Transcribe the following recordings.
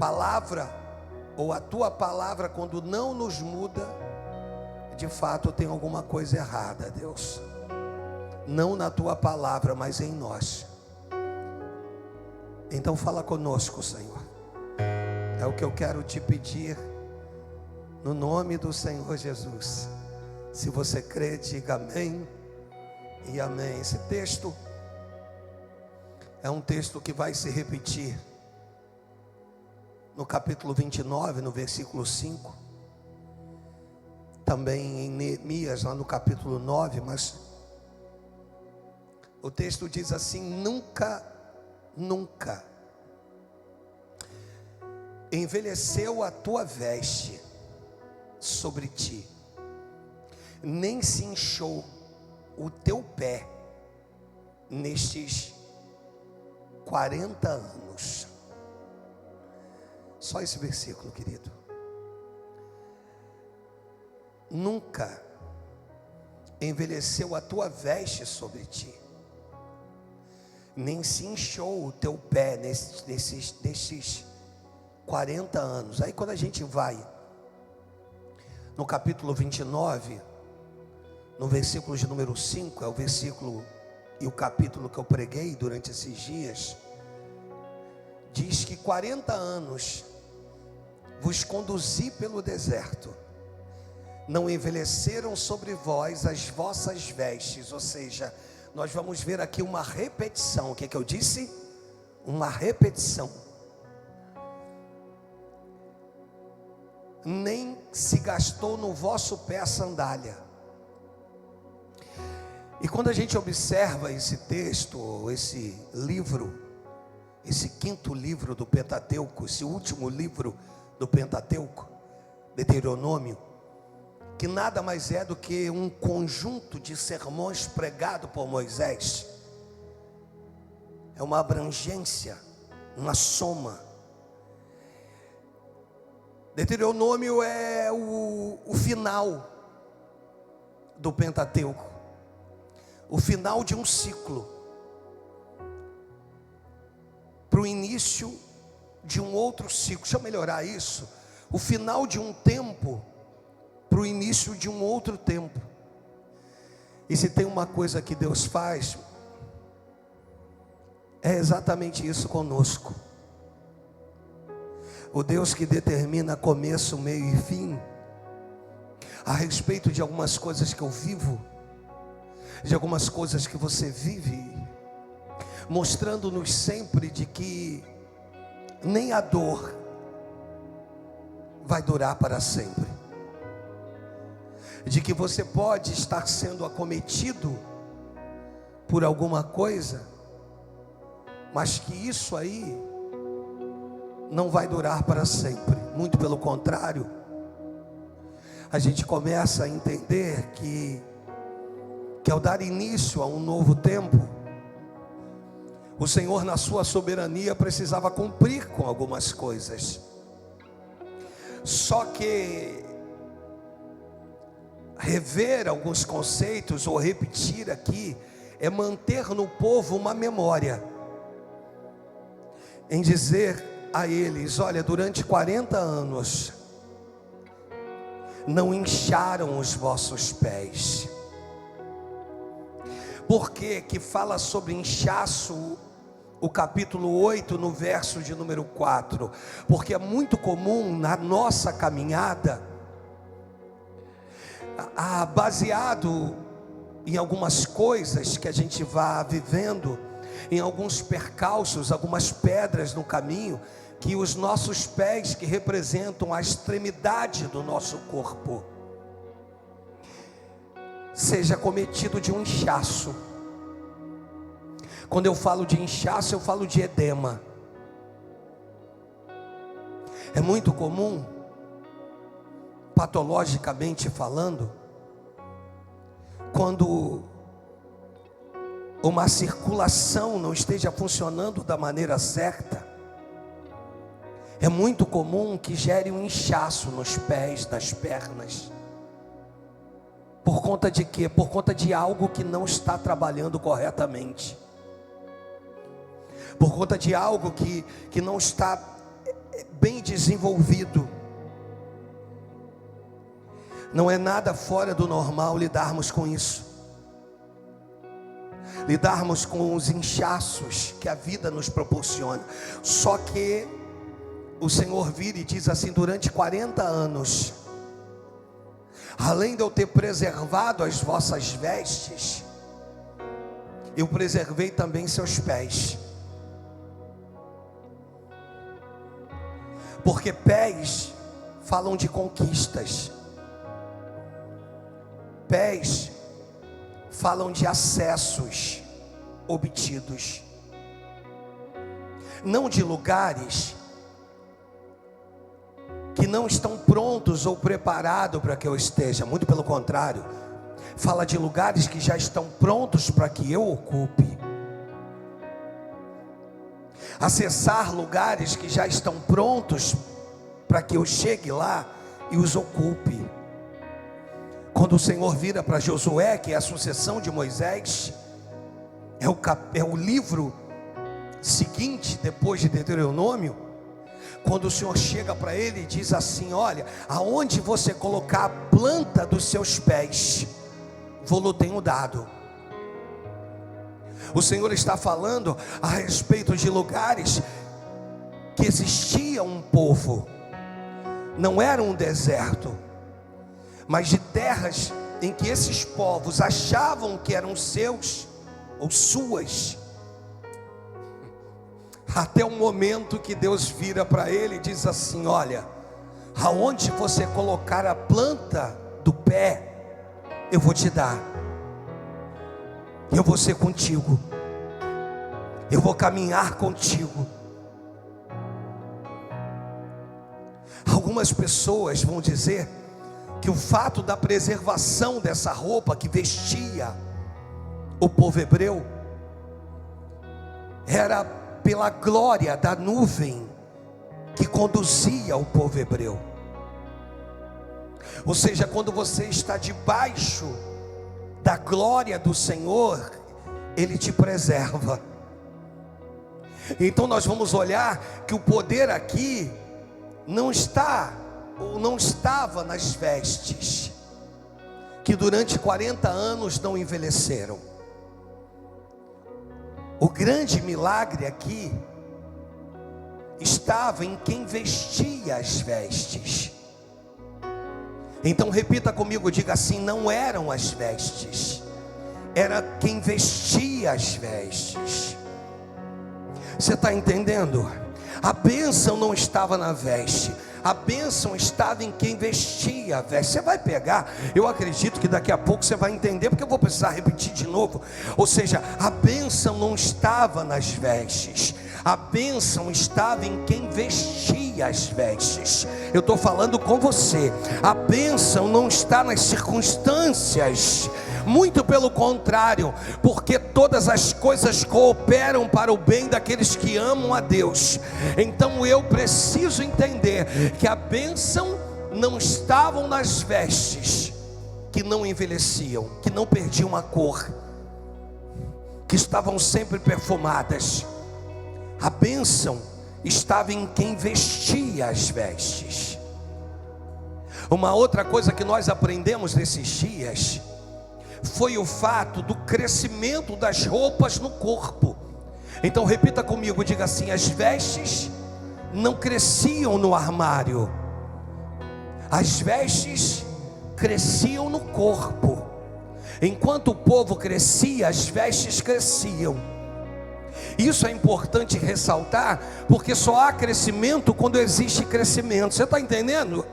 palavra, ou a tua palavra, quando não nos muda, de fato tem alguma coisa errada, Deus. Não na tua palavra, mas em nós. Então fala conosco, Senhor. É o que eu quero te pedir, no nome do Senhor Jesus. Se você crê, diga amém e amém. Esse texto é um texto que vai se repetir no capítulo 29, no versículo 5. Também em Neemias, lá no capítulo 9. Mas o texto diz assim: nunca envelheceu a tua veste sobre ti, nem se inchou o teu pé nestes 40 anos. Só esse versículo, querido. Nunca envelheceu a tua veste sobre ti, nem se inchou o teu pé nesses 40 anos. Aí quando a gente vai no capítulo 29, no versículo de número 5, é o versículo e o capítulo que eu preguei durante esses dias, diz que 40 anos vos conduzi pelo deserto, não envelheceram sobre vós as vossas vestes. Ou seja, nós vamos ver aqui uma repetição. O que é que eu disse? Uma repetição. Nem se gastou no vosso pé a sandália. E quando a gente observa esse texto, esse livro, esse quinto livro do Pentateuco, esse último livro do Pentateuco, Deuteronômio, que nada mais é do que um conjunto de sermões pregado por Moisés, é uma abrangência, uma soma. Deuteronômio é o final do Pentateuco, o final de um ciclo, para o início de um outro ciclo. Deixa eu melhorar isso. O final de um tempo para o início de um outro tempo. E se tem uma coisa que Deus faz, é exatamente isso conosco. O Deus que determina começo, meio e fim, a respeito de algumas coisas que eu vivo, de algumas coisas que você vive, mostrando-nos sempre de que nem a dor vai durar para sempre, de que você pode estar sendo acometido por alguma coisa, mas que isso aí não vai durar para sempre. Muito pelo contrário, a gente começa a entender que ao dar início a um novo tempo, o Senhor, na sua soberania, precisava cumprir com algumas coisas. Só que rever alguns conceitos ou repetir aqui é manter no povo uma memória, em dizer a eles: olha, durante 40 anos não incharam os vossos pés. Por que fala sobre inchaço o capítulo 8 no verso de número 4? Porque é muito comum na nossa caminhada, baseado em algumas coisas que a gente vai vivendo, em alguns percalços, algumas pedras no caminho, que os nossos pés, que representam a extremidade do nosso corpo, seja cometido de um inchaço. Quando eu falo de inchaço, eu falo de edema. É muito comum, patologicamente falando, quando uma circulação não esteja funcionando da maneira certa, é muito comum que gere um inchaço nos pés, nas pernas. Por conta de quê? Por conta de algo que não está trabalhando corretamente. Por conta de algo que não está bem desenvolvido. Não é nada fora do normal lidarmos com isso. Lidarmos com os inchaços que a vida nos proporciona. Só que o Senhor vira e diz assim: durante 40 anos, além de eu ter preservado as vossas vestes, eu preservei também seus pés. Porque pés falam de conquistas. Pés falam de acessos obtidos. Não de lugares que não estão prontos ou preparados para que eu esteja. Muito pelo contrário, fala de lugares que já estão prontos para que eu ocupe. Acessar lugares que já estão prontos para que eu chegue lá e os ocupe. Quando o Senhor vira para Josué, que é a sucessão de Moisés, é o livro seguinte depois de Deuteronômio, quando o Senhor chega para ele e diz assim: olha, aonde você colocar a planta dos seus pés, vou-lo tenho dado. O Senhor está falando a respeito de lugares que existia um povo, não era um deserto, mas de terras em que esses povos achavam que eram seus ou suas, até o momento que Deus vira para ele e diz assim: olha, aonde você colocar a planta do pé, eu vou te dar. Eu vou ser contigo, eu vou caminhar contigo. Algumas pessoas vão dizer que o fato da preservação dessa roupa que vestia o povo hebreu era pela glória da nuvem que conduzia o povo hebreu. Ou seja, quando você está debaixo da glória do Senhor, Ele te preserva. Então nós vamos olhar que o poder aqui não está, ou não estava nas vestes, que durante 40 anos não envelheceram. O grande milagre aqui estava em quem vestia as vestes. Então repita comigo, diga assim: não eram as vestes, era quem vestia as vestes. Você está entendendo? A bênção não estava na veste, a bênção estava em quem vestia a veste. Você vai pegar, eu acredito que daqui a pouco você vai entender, porque eu vou precisar repetir de novo. Ou seja, a bênção não estava nas vestes, a bênção estava em quem vestia as vestes. Eu estou falando com você. A bênção não está nas circunstâncias, muito pelo contrário, porque todas as coisas cooperam para o bem daqueles que amam a Deus. Então eu preciso entender que a bênção não estava nas vestes, que não envelheciam, que não perdiam a cor, que estavam sempre perfumadas. A bênção estava em quem vestia as vestes. Uma outra coisa que nós aprendemos nesses dias foi o fato do crescimento das roupas no corpo. Então repita comigo, diga assim: as vestes não cresciam no armário, as vestes cresciam no corpo. Enquanto o povo crescia, as vestes cresciam. Isso é importante ressaltar, porque só há crescimento quando existe crescimento. Você está entendendo?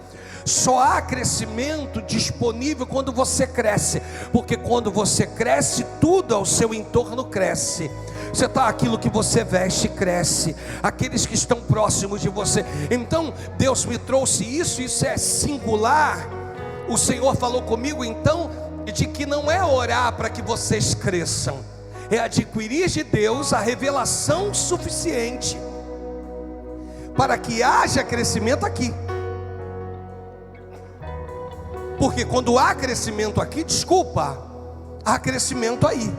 Só há crescimento disponível quando você cresce, porque quando você cresce, tudo ao seu entorno cresce. Você está, aquilo que você veste cresce, aqueles que estão próximos de você. Então Deus me trouxe isso é singular. O Senhor falou comigo então de que não é orar para que vocês cresçam, é adquirir de Deus a revelação suficiente para que haja crescimento aqui. Porque quando há crescimento aqui, há crescimento aí.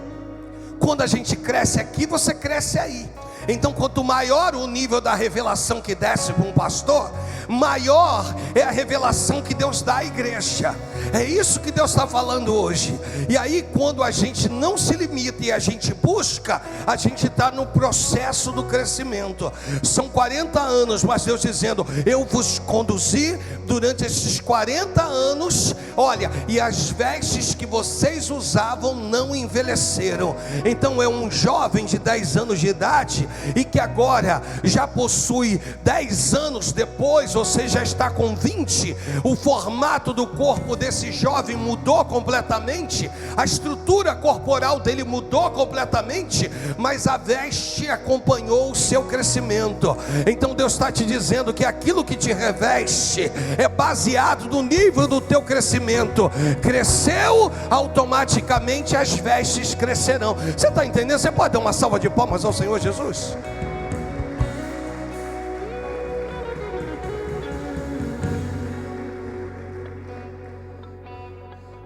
Quando a gente cresce aqui, você cresce aí. Então, quanto maior o nível da revelação que desce para um pastor, maior é a revelação que Deus dá à igreja. É isso que Deus está falando hoje. E aí, quando a gente não se limita e a gente busca, a gente está no processo do crescimento. São 40 anos, mas Deus dizendo: eu vos conduzi durante esses 40 anos, olha, e as vestes que vocês usavam não envelheceram. Então é um jovem de 10 anos de idade, e que agora já possui 10 anos depois, ou seja, já está com 20, o formato do corpo desse jovem mudou completamente, a estrutura corporal dele mudou completamente, mas a veste acompanhou o seu crescimento. Então Deus está te dizendo que aquilo que te reveste é baseado no nível do teu crescimento. Cresceu, automaticamente as vestes crescerão. Você está entendendo? Você pode dar uma salva de palmas ao Senhor Jesus?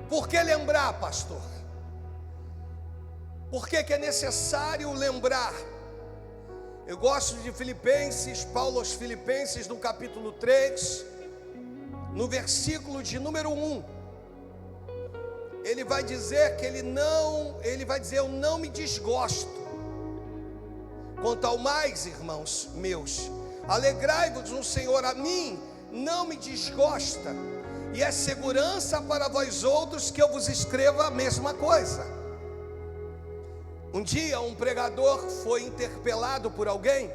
Por que lembrar, pastor? Por que é necessário lembrar? Eu gosto de Filipenses, Paulo aos Filipenses, no capítulo 3, no versículo de número 1. Ele vai dizer que ele vai dizer: eu não me desgosto. Quanto ao mais, irmãos meus, alegrai-vos no Senhor. A mim não me desgosta, e é segurança para vós outros que eu vos escreva a mesma coisa. Um dia um pregador foi interpelado por alguém,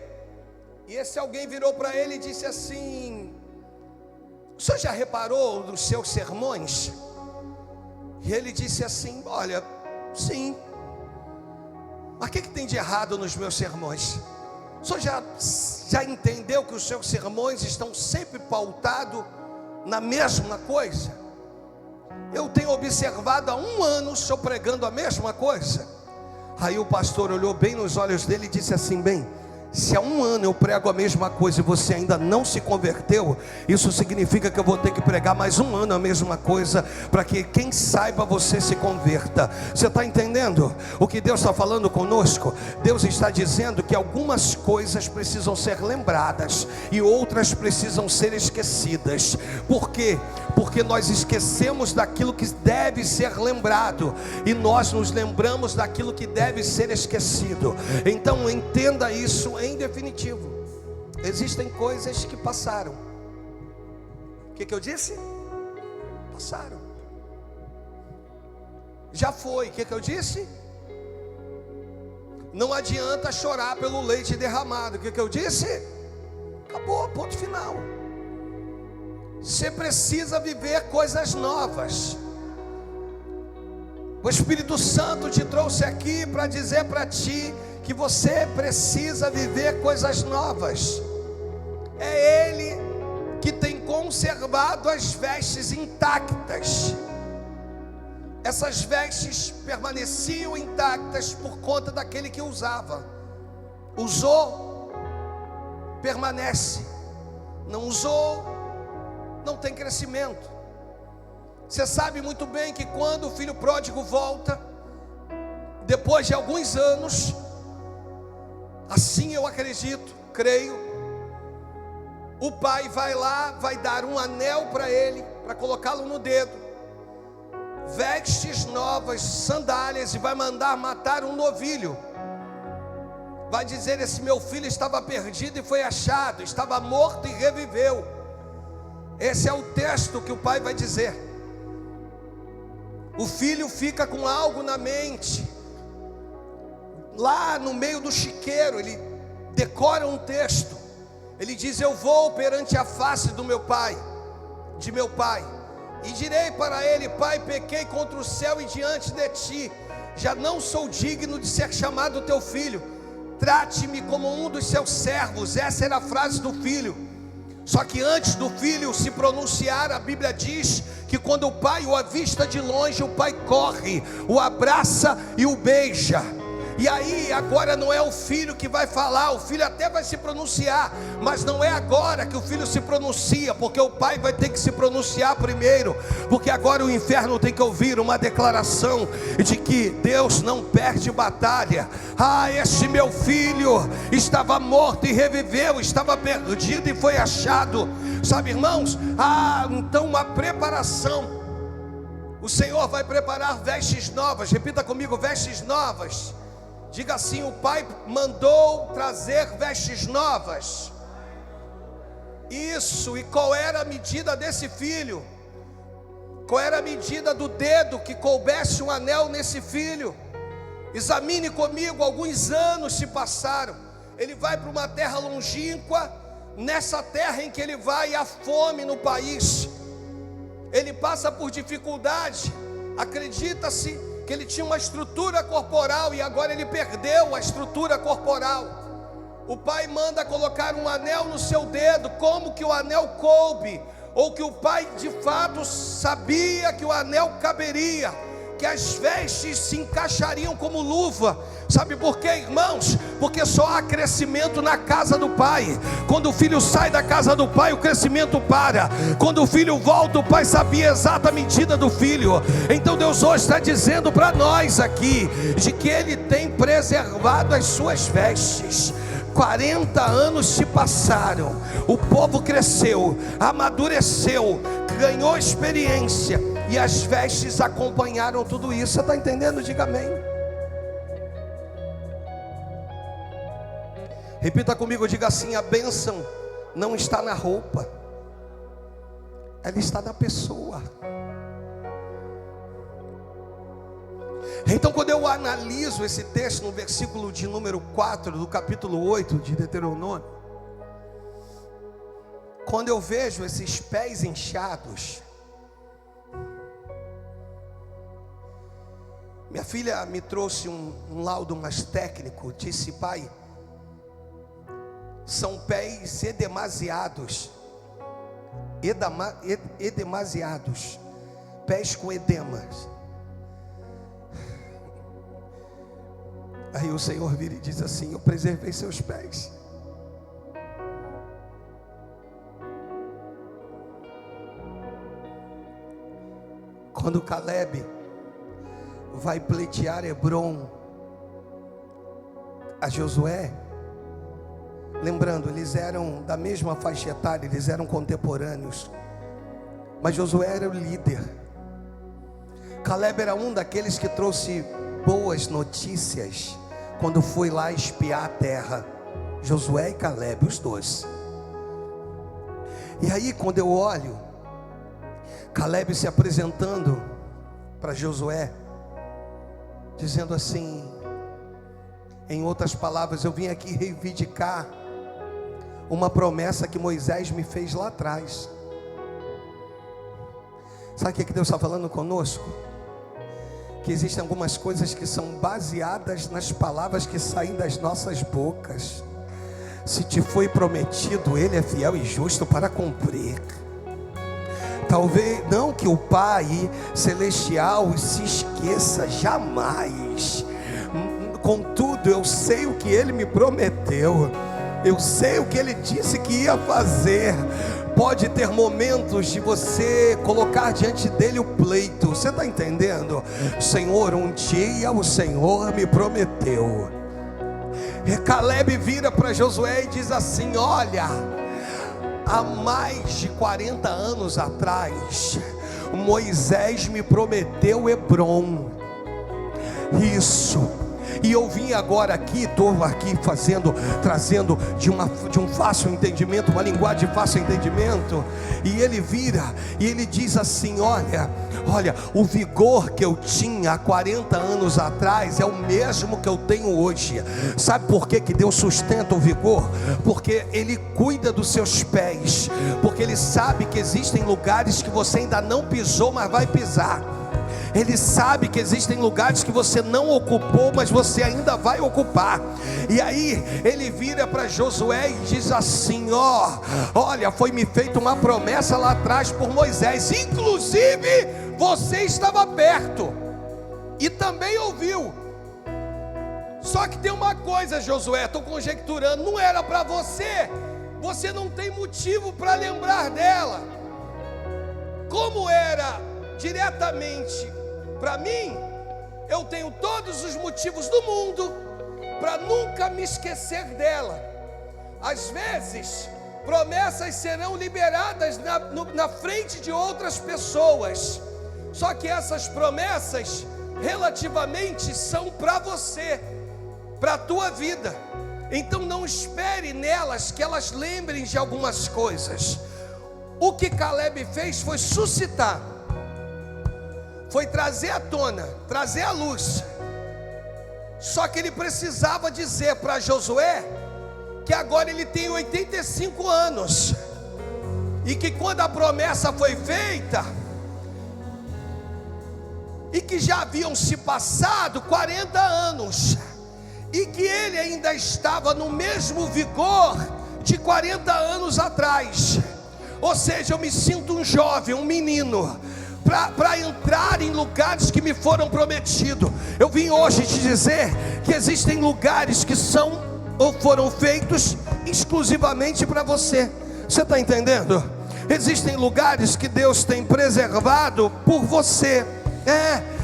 e esse alguém virou para ele e disse assim: o senhor já reparou nos seus sermões? E ele disse assim: olha, sim. Mas o que tem de errado nos meus sermões? O senhor já entendeu que os seus sermões estão sempre pautados na mesma coisa? Eu tenho observado há 1 ano o senhor pregando a mesma coisa. Aí o pastor olhou bem nos olhos dele e disse assim: bem, se há 1 ano eu prego a mesma coisa e você ainda não se converteu, isso significa que eu vou ter que pregar mais 1 ano a mesma coisa, para que quem saiba você se converta. Você está entendendo o que Deus está falando conosco? Deus está dizendo que algumas coisas precisam ser lembradas e outras precisam ser esquecidas. Por quê? Porque nós esquecemos daquilo que deve ser lembrado, e nós nos lembramos daquilo que deve ser esquecido. Então entenda isso em definitivo. Existem coisas que passaram. O que eu disse? Passaram. Já foi. O que eu disse? Não adianta chorar pelo leite derramado. O que eu disse? Acabou, ponto final. Você precisa viver coisas novas. O Espírito Santo te trouxe aqui para dizer para ti que você precisa viver coisas novas. É Ele que tem conservado as vestes intactas. Essas vestes permaneciam intactas por conta daquele que usava. Usou, permanece. Não usou, não tem crescimento. Você sabe muito bem que quando o filho pródigo volta, depois de alguns anos, assim eu acredito, creio, o pai vai lá, vai dar um anel para ele, para colocá-lo no dedo, vestes novas, sandálias, e vai mandar matar um novilho. Vai dizer: esse meu filho estava perdido e foi achado, estava morto e reviveu. Esse é o texto que o pai vai dizer. O filho fica com algo na mente. Lá no meio do chiqueiro, ele decora um texto. Ele diz: eu vou perante a face do meu pai, de meu pai, e direi para ele: pai, pequei contra o céu e diante de ti, já não sou digno de ser chamado teu filho, trate-me como um dos seus servos. Essa era a frase do filho. Só que antes do filho se pronunciar, a Bíblia diz que quando o pai o avista de longe, o pai corre, o abraça e o beija. E aí agora não é o filho que vai falar, o filho até vai se pronunciar, mas não é agora que o filho se pronuncia, porque o pai vai ter que se pronunciar primeiro, porque agora o inferno tem que ouvir uma declaração de que Deus não perde batalha. Este meu filho estava morto e reviveu, estava perdido e foi achado. Sabe, irmãos, então uma preparação. O Senhor vai preparar vestes novas. Repita comigo: vestes novas. Diga assim: o pai mandou trazer vestes novas. Isso. E qual era a medida desse filho? Qual era a medida do dedo que coubesse um anel nesse filho? Examine comigo. Alguns anos se passaram. Ele vai para uma terra longínqua. Nessa terra em que ele vai, há fome no país. Ele passa por dificuldade. Acredita-se que ele tinha uma estrutura corporal e agora ele perdeu a estrutura corporal. O pai manda colocar um anel no seu dedo. Como que o anel coube? Ou que o pai de fato sabia que o anel caberia, que as vestes se encaixariam como luva. Sabe por quê, irmãos? Porque só há crescimento na casa do pai. Quando o filho sai da casa do pai, o crescimento para. Quando o filho volta, o pai sabia a exata medida do filho. Então Deus hoje está dizendo para nós aqui, de que Ele tem preservado as suas vestes. 40 anos se passaram, o povo cresceu, amadureceu, ganhou experiência, e as vestes acompanharam tudo isso. Você está entendendo? Diga amém. Repita comigo, diga assim: a bênção não está na roupa, ela está na pessoa. Então, quando eu analiso esse texto no versículo de número 4 do capítulo 8 de Deuteronômio, quando eu vejo esses pés inchados, minha filha me trouxe um laudo mais técnico. Disse: pai, são pés edemasiados, edemasiados, pés com edemas. Aí o Senhor vira e diz assim: eu preservei seus pés. Quando Caleb vai pleitear Hebrom a Josué, lembrando, eles eram da mesma faixa etária, eles eram contemporâneos, mas Josué era o líder. Caleb era um daqueles que trouxe boas notícias quando foi lá espiar a terra. Josué e Caleb, os dois. E aí, quando eu olho Caleb se apresentando para Josué, dizendo assim, em outras palavras: eu vim aqui reivindicar uma promessa que Moisés me fez lá atrás. Sabe o que Deus está falando conosco? Que existem algumas coisas que são baseadas nas palavras que saem das nossas bocas. Se te foi prometido, Ele é fiel e justo para cumprir. Talvez não que o Pai Celestial se esqueça jamais. Contudo, eu sei o que Ele me prometeu, eu sei o que Ele disse que ia fazer. Pode ter momentos de você colocar diante dele o pleito. Você está entendendo? Senhor, um dia o Senhor me prometeu. E Caleb vira para Josué e diz assim: olha, há mais de 40 anos atrás, Moisés me prometeu Hebrom. Isso. E eu vim agora aqui, estou aqui trazendo de um fácil entendimento, uma linguagem de fácil entendimento. E ele vira e ele diz assim: olha, o vigor que eu tinha há 40 anos atrás é o mesmo que eu tenho hoje. Sabe por que Deus sustenta o vigor? Porque Ele cuida dos seus pés, porque Ele sabe que existem lugares que você ainda não pisou, mas vai pisar. Ele sabe que existem lugares que você não ocupou, mas você ainda vai ocupar. E aí ele vira para Josué e diz assim: olha, foi-me feita uma promessa lá atrás por Moisés, inclusive você estava perto e também ouviu. Só que tem uma coisa, Josué, estou conjecturando, não era para você. Você não tem motivo para lembrar dela. Como era diretamente para mim, eu tenho todos os motivos do mundo para nunca me esquecer dela. Às vezes, promessas serão liberadas na frente de outras pessoas. Só que essas promessas, relativamente, são para você, para a tua vida. Então não espere nelas que elas lembrem de algumas coisas. O que Caleb fez foi suscitar, foi trazer à tona, trazer à luz. Só que ele precisava dizer para Josué que agora ele tem 85 anos, e que quando a promessa foi feita, e que já haviam se passado 40 anos, e que ele ainda estava no mesmo vigor de 40 anos atrás. Ou seja, eu me sinto um jovem, um menino, para entrar em lugares que me foram prometidos. Eu vim hoje te dizer que existem lugares que são ou foram feitos exclusivamente para você. Você está entendendo? Existem lugares que Deus tem preservado por você.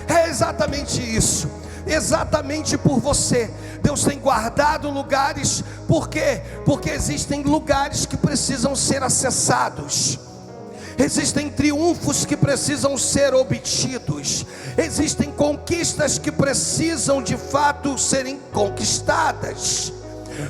É exatamente isso. Exatamente por você. Deus tem guardado lugares. Por quê? Porque existem lugares que precisam ser acessados. Existem triunfos que precisam ser obtidos. Existem conquistas que precisam de fato serem conquistadas.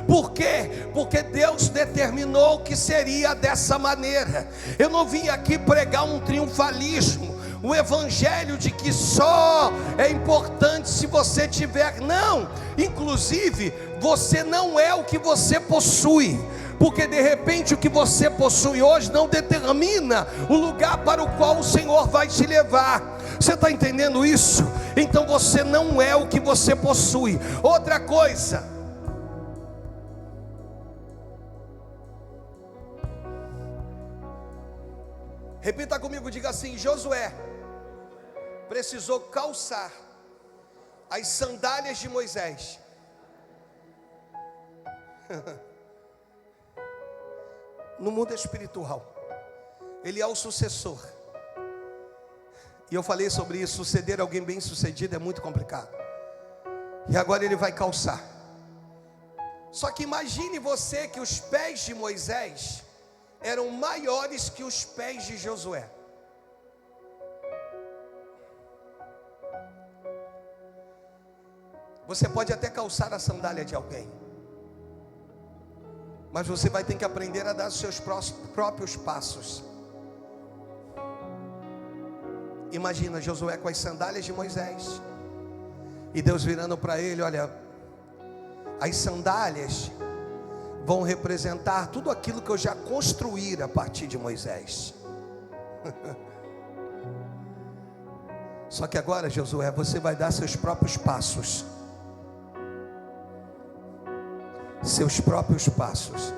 Por quê? Porque Deus determinou que seria dessa maneira. Eu não vim aqui pregar um triunfalismo, um evangelho de que só é importante se você tiver. Não, inclusive você não é o que você possui, porque de repente o que você possui hoje não determina o lugar para o qual o Senhor vai te levar. Você está entendendo isso? Então você não é o que você possui. Outra coisa, repita comigo, diga assim: Josué precisou calçar as sandálias de Moisés. No mundo espiritual, ele é o sucessor. E eu falei sobre isso. Suceder alguém bem sucedido é muito complicado. E agora ele vai calçar. Só que imagine você que os pés de Moisés eram maiores que os pés de Josué. Você pode até calçar a sandália de alguém, mas você vai ter que aprender a dar os seus próprios passos. Imagina Josué com as sandálias de Moisés, e Deus virando para ele: olha, as sandálias vão representar tudo aquilo que eu já construí a partir de Moisés. Só que agora, Josué, você vai dar seus próprios passos. Seus próprios passos.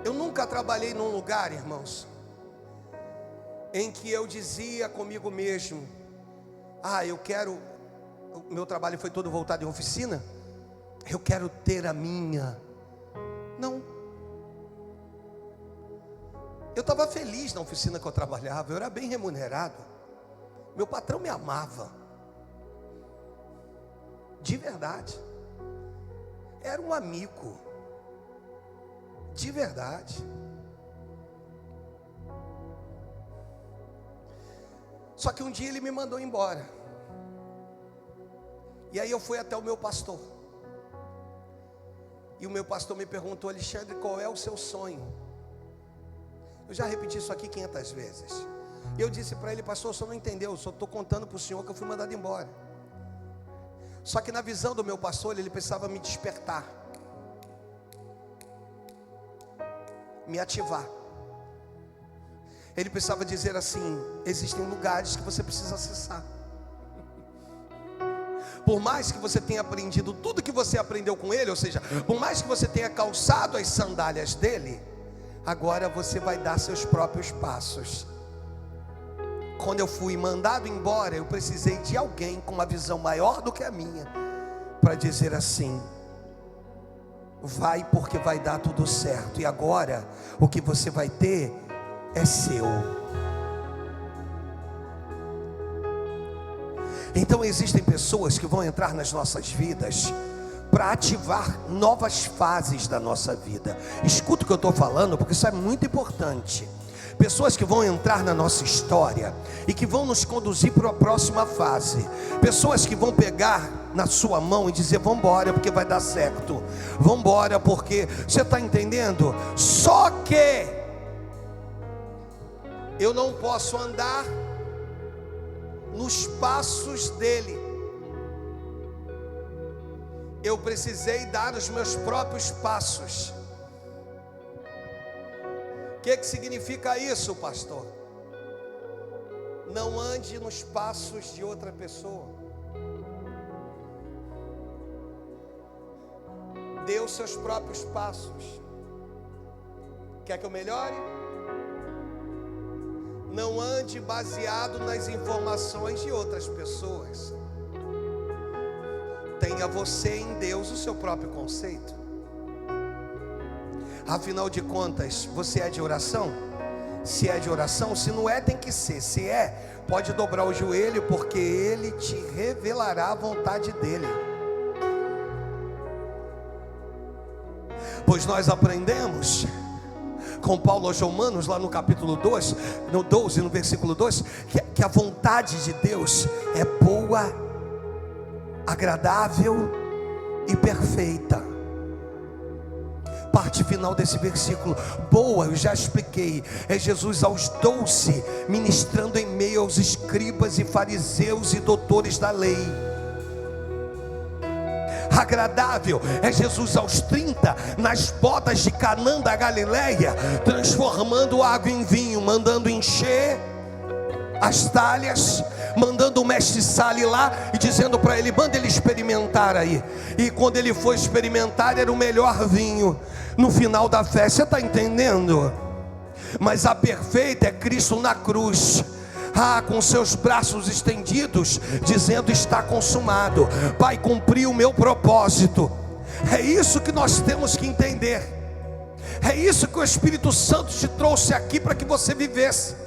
Eu nunca trabalhei num lugar, irmãos, em que eu dizia comigo mesmo: eu quero, o meu trabalho foi todo voltado em oficina, eu quero ter a minha. Não. Eu estava feliz na oficina que eu trabalhava, eu era bem remunerado, meu patrão me amava, de verdade. Era um amigo, de verdade. Só que um dia ele me mandou embora. E aí eu fui até o meu pastor. E o meu pastor me perguntou: Alexandre, qual é o seu sonho? Eu já repeti isso aqui 500 vezes. E eu disse para ele: pastor, o senhor não entendeu, eu só estou contando para o senhor que eu fui mandado embora. Só que na visão do meu pastor, ele precisava me despertar, me ativar. Ele precisava dizer assim: existem lugares que você precisa acessar. Por mais que você tenha aprendido tudo que você aprendeu com ele, ou seja, por mais que você tenha calçado as sandálias dele, agora você vai dar seus próprios passos. Quando eu fui mandado embora, eu precisei de alguém com uma visão maior do que a minha, para dizer assim: vai, porque vai dar tudo certo, e agora o que você vai ter é seu. Então existem pessoas que vão entrar nas nossas vidas para ativar novas fases da nossa vida. Escuta o que eu estou falando, porque isso é muito importante. Pessoas que vão entrar na nossa história e que vão nos conduzir para a próxima fase. Pessoas que vão pegar na sua mão e dizer: vamos embora, porque vai dar certo. Vamos embora, porque você está entendendo? Só que eu não posso andar nos passos dele. Eu precisei dar os meus próprios passos. O que significa isso, pastor? Não ande nos passos de outra pessoa. Dê os seus próprios passos. Quer que eu melhore? Não ande baseado nas informações de outras pessoas. Tenha você em Deus o seu próprio conceito. Afinal de contas, você é de oração? Se é de oração, se não é, tem que ser. Se é, pode dobrar o joelho, porque Ele te revelará a vontade dEle. Pois nós aprendemos com Paulo aos Romanos, lá no capítulo 2, no 12, no versículo 2, que a vontade de Deus é boa, agradável e perfeita. Parte final desse versículo, boa, eu já expliquei, é Jesus aos 12, ministrando em meio aos escribas e fariseus e doutores da lei. Agradável é Jesus aos 30, nas bodas de Canaã da Galileia, transformando água em vinho, mandando encher as talhas, mandando o mestre Sali lá e dizendo para ele: manda ele experimentar aí. E quando ele foi experimentar, era o melhor vinho no final da festa. Você está entendendo? Mas a perfeita é Cristo na cruz, com seus braços estendidos, dizendo: está consumado. Pai, cumpri o meu propósito. É isso que nós temos que entender. É isso que o Espírito Santo te trouxe aqui para que você vivesse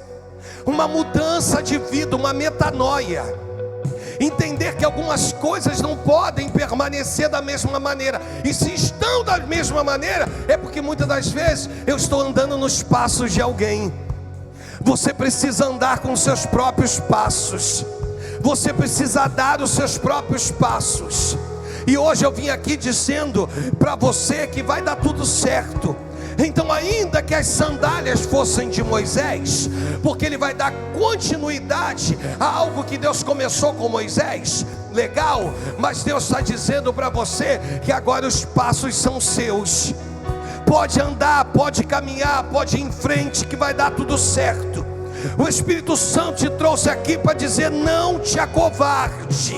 uma mudança de vida, uma metanoia. Entender que algumas coisas não podem permanecer da mesma maneira, e se estão da mesma maneira, é porque muitas das vezes eu estou andando nos passos de alguém. Você precisa andar com os seus próprios passos. Você precisa dar os seus próprios passos. E hoje eu vim aqui dizendo para você que vai dar tudo certo. Então, ainda que as sandálias fossem de Moisés, porque ele vai dar continuidade a algo que Deus começou com Moisés, legal, mas Deus está dizendo para você que agora os passos são seus. Pode andar, pode caminhar, pode ir em frente, que vai dar tudo certo. O Espírito Santo te trouxe aqui para dizer: não te acovarde.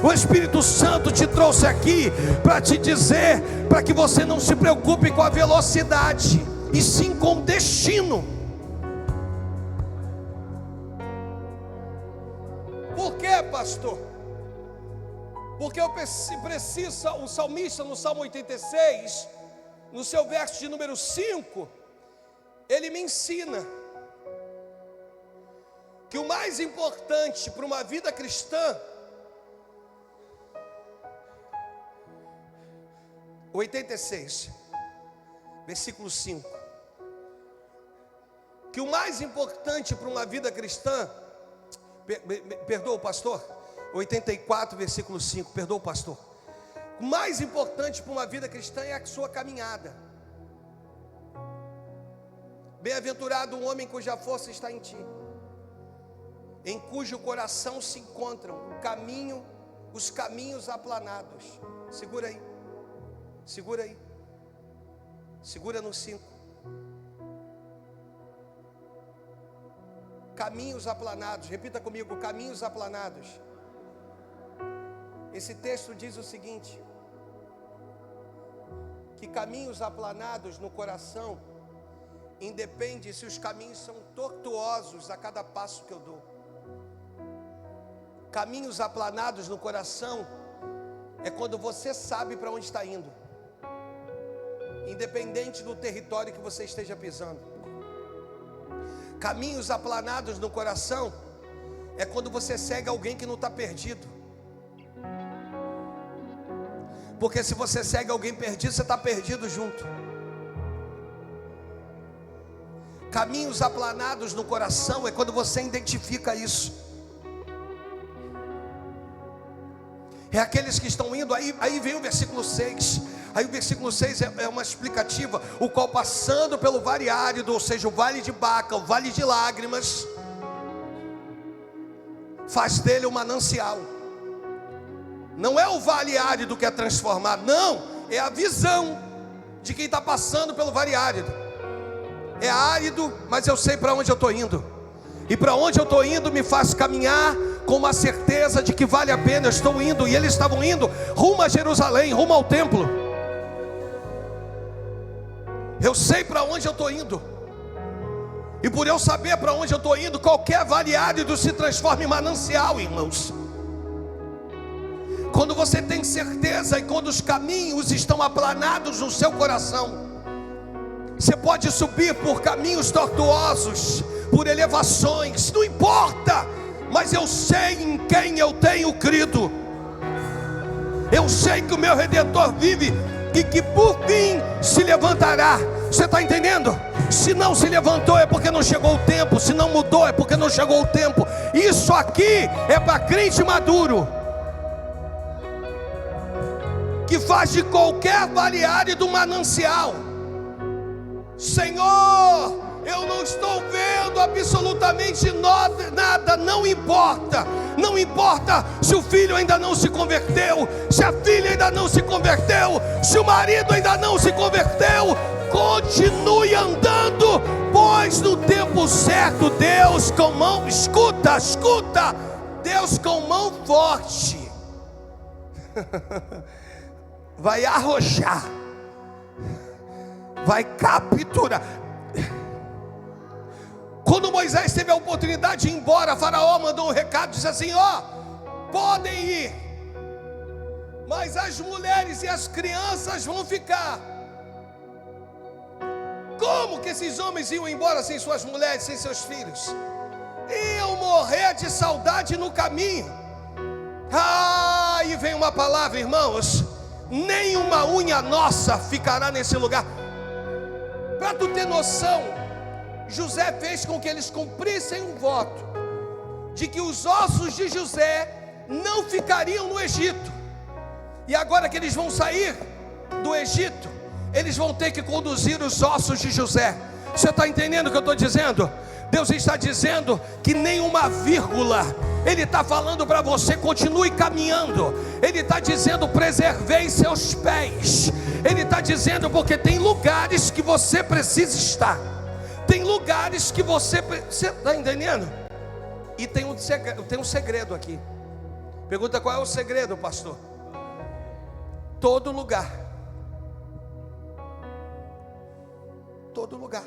O Espírito Santo te trouxe aqui para te dizer, para que você não se preocupe com a velocidade, e sim com o destino. Por quê, pastor? Porque eu preciso, o salmista no Salmo 86, no seu verso de número 5, ele me ensina que o mais importante para uma vida cristã, 86, versículo 5, que o mais importante para uma vida cristã, perdoa o pastor, 84, versículo 5, perdoa o pastor, o mais importante para uma vida cristã é a sua caminhada. Bem-aventurado o homem cuja força está em ti, em cujo coração se encontram os caminhos aplanados. Segura aí. Segura aí. Segura no 5. Caminhos aplanados. Repita comigo: caminhos aplanados. Esse texto diz o seguinte: que caminhos aplanados no coração independe se os caminhos são tortuosos a cada passo que eu dou. Caminhos aplanados no coração é quando você sabe para onde está indo, independente do território que você esteja pisando. Caminhos aplanados no coração é quando você segue alguém que não está perdido. Porque se você segue alguém perdido, você está perdido junto. Caminhos aplanados no coração é quando você identifica isso. É aqueles que estão indo, aí vem o versículo 6. Aí o versículo 6 é uma explicativa: o qual passando pelo vale árido, ou seja, o vale de Baca, o vale de lágrimas, faz dele um manancial. Não é o vale árido que é transformado, não, é a visão de quem está passando pelo vale árido. É árido, mas eu sei para onde eu estou indo, e para onde eu estou indo me faz caminhar com uma certeza de que vale a pena. Eu estou indo, e eles estavam indo rumo a Jerusalém, rumo ao templo. Eu sei para onde eu estou indo, e por eu saber para onde eu estou indo, qualquer vale árido se transforma em manancial, irmãos. Quando você tem certeza e quando os caminhos estão aplanados no seu coração, você pode subir por caminhos tortuosos, por elevações, não importa, mas eu sei em quem eu tenho crido. Eu sei que o meu Redentor vive e que por fim se levantará. Você está entendendo? Se não se levantou é porque não chegou o tempo. Se não mudou é porque não chegou o tempo. Isso aqui é para crente maduro, que faz de qualquer vale árido um manancial. Senhor, eu não estou vendo absolutamente nada, não importa. Não importa se o filho ainda não se converteu, se a filha ainda não se converteu, se o marido ainda não se converteu. Continue andando, pois no tempo certo Deus com mão, escuta, Deus com mão forte vai arrojar, vai capturar. Quando Moisés teve a oportunidade de ir embora, Faraó mandou um recado, disse assim: ó, podem ir, mas as mulheres e as crianças vão ficar. Como que esses homens iam embora sem suas mulheres, sem seus filhos? Iam morrer de saudade no caminho. E vem uma palavra, irmãos: nenhuma unha nossa ficará nesse lugar. Para tu ter noção, José fez com que eles cumprissem um voto de que os ossos de José não ficariam no Egito. E agora que eles vão sair do Egito, eles vão ter que conduzir os ossos de José. Você está entendendo o que eu estou dizendo? Deus está dizendo que nem uma vírgula. Ele está falando para você: continue caminhando. Ele está dizendo: preservei seus pés. Ele está dizendo porque tem lugares que você precisa estar. Tem lugares que você está entendendo? E tem um segredo aqui. Pergunta: qual é o segredo, pastor? Todo lugar. Todo lugar.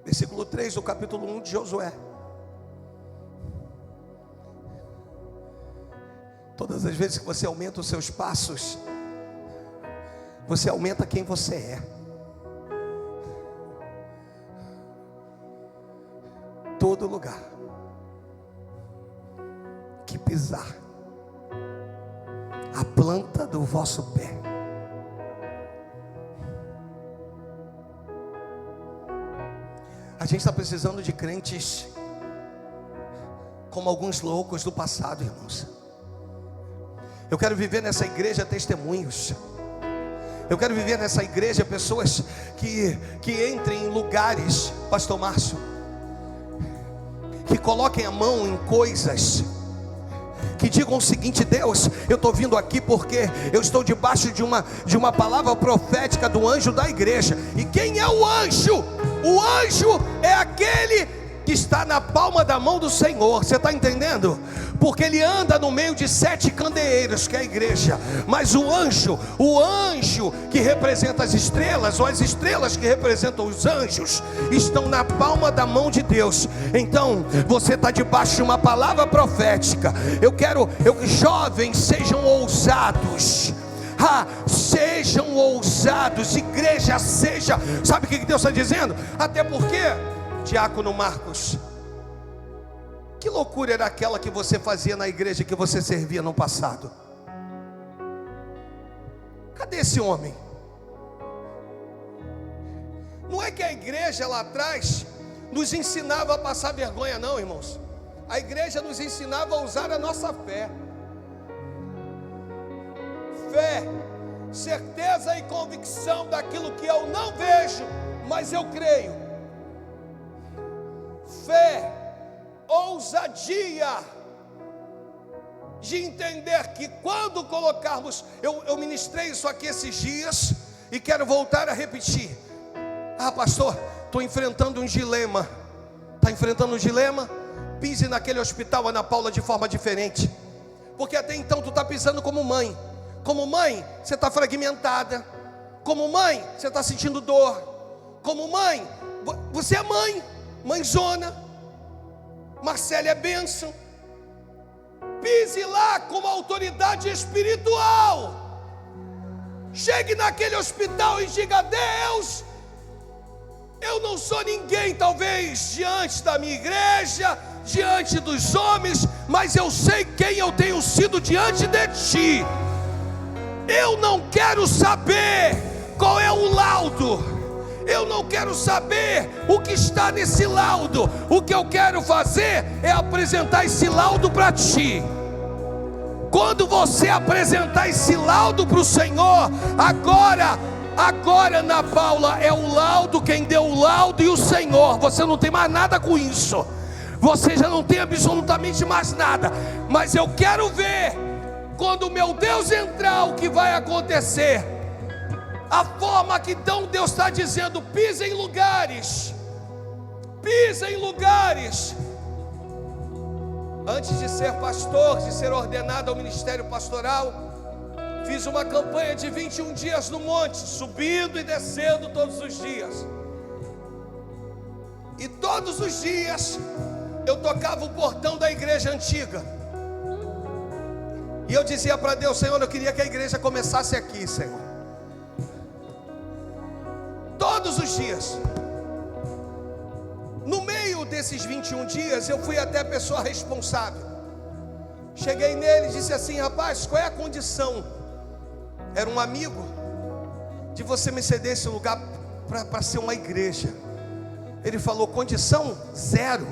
Versículo 3 do capítulo 1 de Josué. Todas as vezes que você aumenta os seus passos, você aumenta quem você é. Todo lugar que pisar a planta do vosso pé, a gente está precisando de crentes como alguns loucos do passado, irmãos. Eu quero viver nessa igreja testemunhos. Eu quero viver nessa igreja pessoas que entrem em lugares, pastor Márcio, que coloquem a mão em coisas, que digam o seguinte: Deus, eu estou vindo aqui porque eu estou debaixo de uma palavra profética do anjo da igreja. E quem é o anjo? O anjo é aquele que está na palma da mão do Senhor. Você está entendendo? Porque ele anda no meio de 7 candeeiros, que é a igreja. Mas o anjo que representa as estrelas, ou as estrelas que representam os anjos, estão na palma da mão de Deus. Então você está debaixo de uma palavra profética. Jovens, sejam ousados. Sejam ousados, igreja, seja. Sabe o que Deus está dizendo? Até porque, diácono Marcos, que loucura era aquela que você fazia na igreja que você servia no passado? Cadê esse homem? Não é que a igreja lá atrás nos ensinava a passar vergonha, não, irmãos. A igreja nos ensinava a usar a nossa fé. Fé, certeza e convicção daquilo que eu não vejo, mas eu creio. Fé, ousadia de entender que quando colocarmos, eu ministrei isso aqui esses dias e quero voltar a repetir. Pastor, estou enfrentando um dilema. Está enfrentando um dilema? Pise naquele hospital, Ana Paula, de forma diferente. Porque até então tu está pisando como mãe. Como mãe, você está fragmentada. Como mãe, você está sentindo dor. Como mãe, você é mãe, mãezona. Marcela é bênção. Pise lá com uma autoridade espiritual. Chegue naquele hospital e diga: Deus, eu não sou ninguém, talvez, diante da minha igreja, diante dos homens, mas eu sei quem eu tenho sido diante de Ti. Eu não quero saber qual é o laudo, eu não quero saber o que está nesse laudo. O que eu quero fazer é apresentar esse laudo para Ti. Quando você apresentar esse laudo para o Senhor, agora Ana Paula, é o laudo, quem deu o laudo e o Senhor. Você não tem mais nada com isso, você já não tem absolutamente mais nada. Mas eu quero ver, quando o meu Deus entrar, o que vai acontecer. A forma que então Deus está dizendo: pisa em lugares, pisa em lugares. Antes de ser pastor, de ser ordenado ao ministério pastoral, fiz uma campanha de 21 dias no monte, subindo e descendo todos os dias. E todos os dias eu tocava o portão da igreja antiga. E eu dizia para Deus: Senhor, eu queria que a igreja começasse aqui, Senhor. Todos os dias. No meio desses 21 dias, eu fui até a pessoa responsável. Cheguei nele e disse assim: rapaz, qual é a condição? Era um amigo, de você me ceder esse lugar para ser uma igreja. Ele falou: condição zero.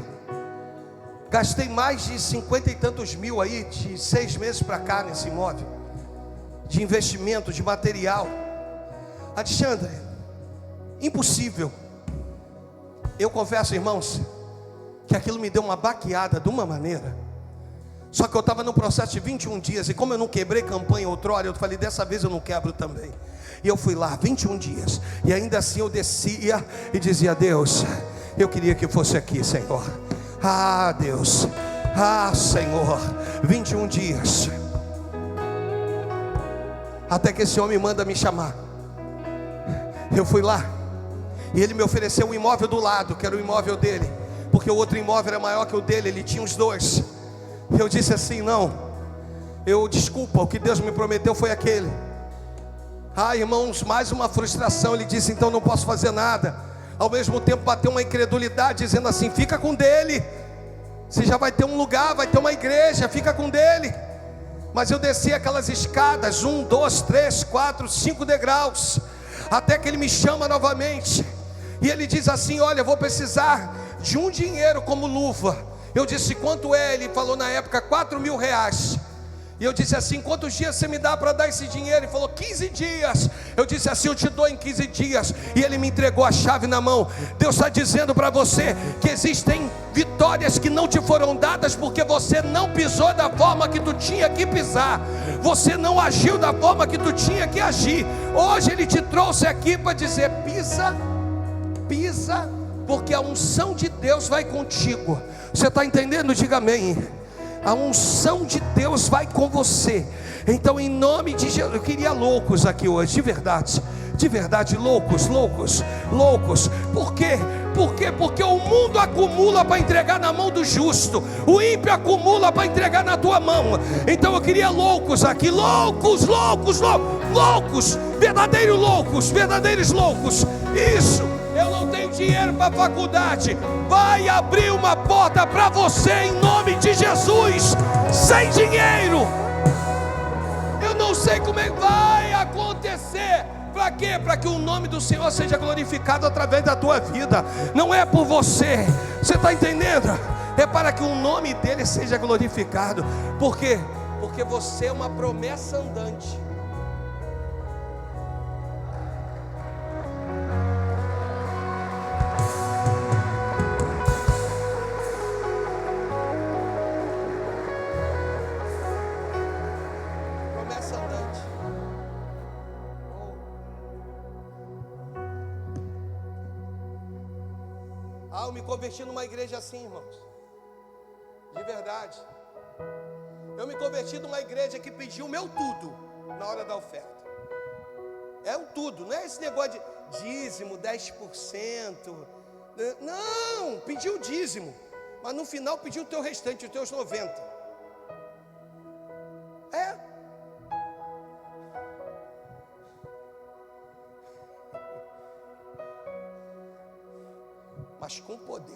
Gastei mais de 50 e tantos mil aí, de 6 meses para cá nesse imóvel, de investimento, de material. Alexandre, impossível. Eu confesso, irmãos, que aquilo me deu uma baqueada de uma maneira. Só que eu estava no processo de 21 dias, e como eu não quebrei campanha outrora, eu falei: dessa vez eu não quebro também. E eu fui lá, 21 dias, e ainda assim eu descia e dizia: Deus, eu queria que fosse aqui, Senhor. Deus, Senhor, 21 dias. Até que esse homem manda me chamar. Eu fui lá, e ele me ofereceu um imóvel do lado, que era o imóvel dele, porque o outro imóvel era maior que o dele, ele tinha os dois. Eu disse assim: não, desculpa, o que Deus me prometeu foi aquele. Irmãos, mais uma frustração. Ele disse: então não posso fazer nada. Ao mesmo tempo bateu uma incredulidade, dizendo assim: fica com dele, você já vai ter um lugar, vai ter uma igreja, fica com dele. Mas eu desci aquelas escadas, 1, 2, 3, 4, 5 degraus, até que ele me chama novamente, e ele diz assim: olha, eu vou precisar de um dinheiro como luva. Eu disse: quanto é? Ele falou na época R$4.000. E eu disse assim: quantos dias você me dá para dar esse dinheiro? Ele falou: 15 dias. Eu disse assim: eu te dou em 15 dias. E ele me entregou a chave na mão. Deus está dizendo para você que existem vitórias que não te foram dadas porque você não pisou da forma que tu tinha que pisar, você não agiu da forma que tu tinha que agir. Hoje ele te trouxe aqui para dizer: pisa, pisa, porque a unção de Deus vai contigo. Você está entendendo? Diga amém. A unção de Deus vai com você. Então, em nome de Jesus, eu queria loucos aqui hoje, de verdade, loucos. Por quê? Porque o mundo acumula para entregar na mão do justo, o ímpio acumula para entregar na tua mão. Então eu queria loucos aqui, loucos, verdadeiros loucos. Isso, eu não tenho dinheiro para faculdade, vai abrir uma porta para você em nome de Jesus, sem dinheiro. Eu não sei como é que vai acontecer. Para quê? Para que o nome do Senhor seja glorificado através da tua vida. Não é por você. Você está entendendo? É para que o nome dele seja glorificado. Por quê? Porque você é uma promessa andante. Eu me converti numa igreja assim, irmãos, de verdade. Eu me converti numa igreja que pediu o meu tudo na hora da oferta. É o tudo, não é esse negócio de dízimo, 10%. Não, pediu o dízimo, mas no final pediu o teu restante, os teus 90%. Mas com poder.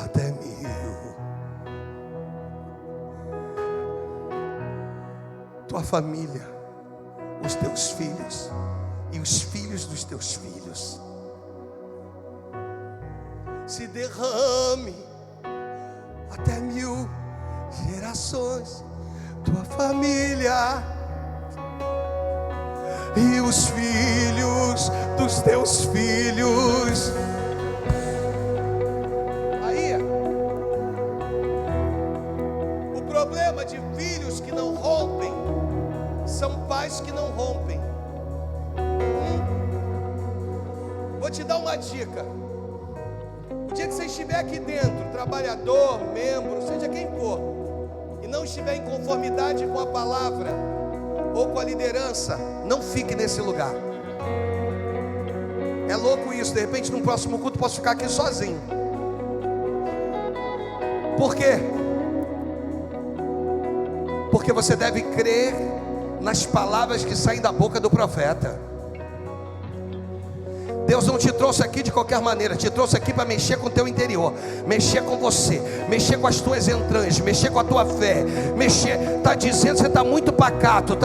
Até 1000. Tua família, os teus filhos e os filhos dos teus filhos. Se derrame até 1000 gerações. Tua família e os filhos dos teus filhos. Aí, o problema de filhos que não rompem são pais que não rompem. Vou te dar uma dica. O dia que você estiver aqui dentro, trabalhador, membro, seja quem for, e não estiver em conformidade com a palavra ou com a liderança, não fique nesse lugar. É louco isso. De repente no próximo culto posso ficar aqui sozinho. Por quê? Porque você deve crer nas palavras que saem da boca do profeta. Deus não te trouxe aqui de qualquer maneira, te trouxe aqui para mexer com o teu interior, mexer com você, mexer com as tuas entranhas, mexer com a tua fé, está dizendo, você está muito pacato,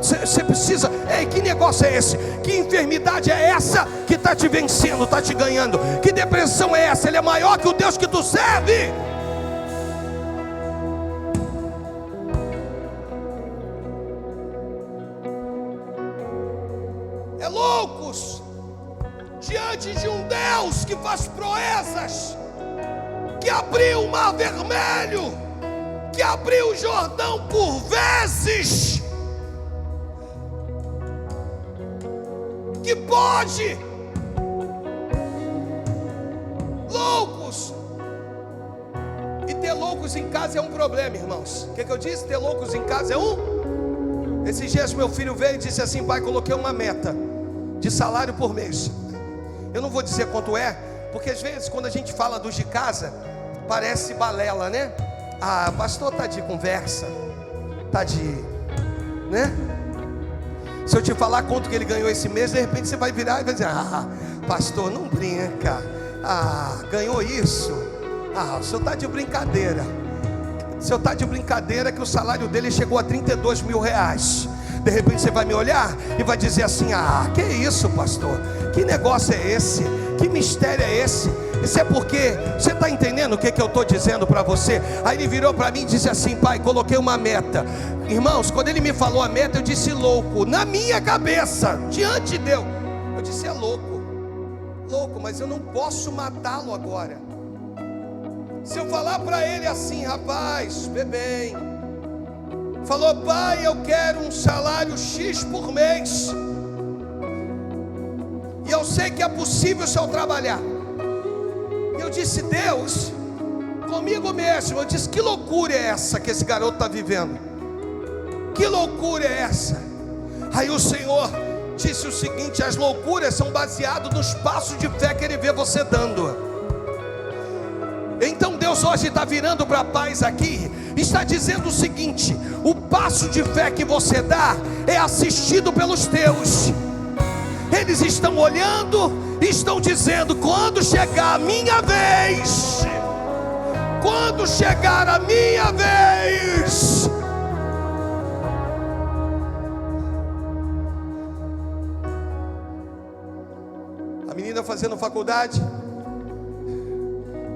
você precisa, que negócio é esse? Que enfermidade é essa que está te vencendo, está te ganhando? Que depressão é essa? Ele é maior que o Deus que tu serve. Loucos diante de um Deus que faz proezas, que abriu o mar vermelho, que abriu o Jordão por vezes, que pode. Loucos. E ter loucos em casa é um problema, irmãos. O que eu disse? Ter loucos em casa é um. Esses dias meu filho veio e disse assim: pai, coloquei uma meta de salário por mês. Eu não vou dizer quanto é, porque às vezes quando a gente fala dos de casa, parece balela, né? Ah, pastor tá de conversa, tá de, né? Se eu te falar quanto que ele ganhou esse mês, de repente você vai virar e vai dizer: ah, pastor, não brinca. Ah, ganhou isso? Ah, o senhor tá de brincadeira. O senhor tá de brincadeira que o salário dele chegou a 32 mil reais. De repente você vai me olhar e vai dizer assim: ah, que isso, pastor? Que negócio é esse? Que mistério é esse? Isso é porque, você está entendendo o que eu estou dizendo para você? Aí ele virou para mim e disse assim: pai, coloquei uma meta. Irmãos, quando ele me falou a meta, eu disse louco. Na minha cabeça, diante de Deus, eu disse: é louco. Louco, mas eu não posso matá-lo agora. Se eu falar para ele assim: rapaz, vê bem, falou: pai, eu quero um salário X por mês, e eu sei que é possível se eu trabalhar. E eu disse: Deus, comigo mesmo, eu disse: que loucura é essa que esse garoto está vivendo? Que loucura é essa? Aí o Senhor disse o seguinte: as loucuras são baseadas nos passos de fé que Ele vê você dando. Então Deus hoje está virando para a paz aqui, está dizendo o seguinte: o passo de fé que você dá é assistido pelos teus. Eles estão olhando e estão dizendo: quando chegar a minha vez, quando chegar a minha vez. A menina fazendo faculdade,